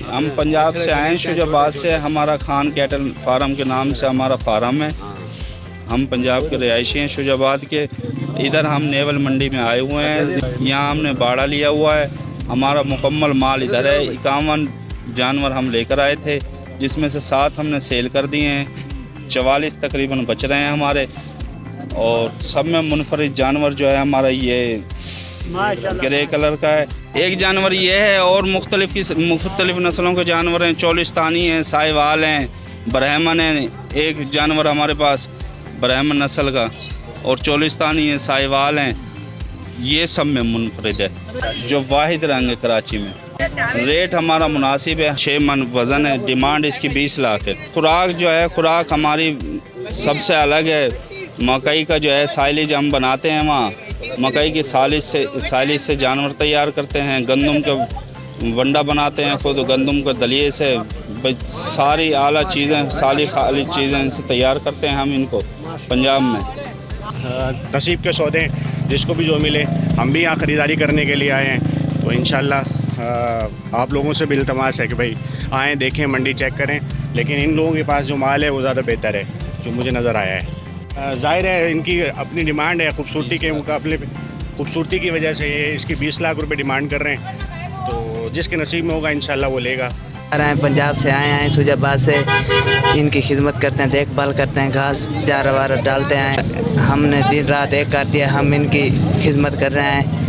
हम पंजाब से आए हैं, शुजाबाद से। हमारा खान कैटल फार्म के नाम से हमारा फार्म है। हम पंजाब के रिहायशी हैं, शुजाबाद के। इधर हम नेवल मंडी में आए हुए हैं। यहाँ हमने बाड़ा लिया हुआ है। हमारा मुकम्मल माल इधर है। 51 जानवर हम लेकर आए थे, जिसमें से 7 हमने सेल कर दिए हैं। 44 तकरीबन बच रहे हैं हमारे। और सब में मुनफरिद जानवर जो है हमारा ये ग्रे कलर का है। एक जानवर ये है, और मुख्तलिफ नस्लों के जानवर हैं। चोलिस्तानी हैं, साहिवाल हैं, ब्राह्मण हैं। एक जानवर हमारे पास ब्राह्मण नस्ल का, और चोलिस्तानी है, साहिवाल हैं। ये सब में मुनफरिद है। जो वाहिद रंग है कराची में। रेट हमारा मुनासिब है। 6 मन वज़न है। डिमांड इसकी 20 लाख है। खुराक जो है, खुराक हमारी सबसे अलग है। मकई का जो है साइलेज हम बनाते हैं वहाँ। मकई की साइलेज से जानवर तैयार करते हैं। गंदम का वंडा बनाते हैं खुद, गंदम के दलिए से। सारी आला चीज़ें, सारी खाली चीज़ें से तैयार करते हैं हम इनको पंजाब में। नसीब के सौदे जिसको भी जो मिले, हम भी यहाँ ख़रीदारी करने के लिए आए हैं। तो इंशाल्लाह आप लोगों से भी इल्तमास है कि भाई आएँ, देखें, मंडी चेक करें। लेकिन इन लोगों के पास जो माल है वो ज़्यादा बेहतर है, जो मुझे नज़र आया है। ज़ाहिर है इनकी अपनी डिमांड है। खूबसूरती के मुकाबले, खूबसूरती की वजह से ये इसकी 20 लाख रुपए डिमांड कर रहे हैं। तो जिसके नसीब में होगा इंशाल्लाह वो लेगा। पंजाब से आए हैं, शुजाबाद से। इनकी खिदमत करते हैं, देखभाल करते हैं, घास चारा वारा डालते हैं। हमने दिन रात एक कर दिया, हम इनकी खिदमत कर रहे हैं।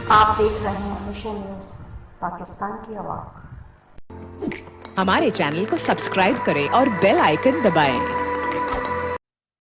आप देख रहे हैं मिशन न्यूज़, पाकिस्तान की आवाज़। हमारे चैनल को सब्सक्राइब करें और बेल आइकन दबाएं।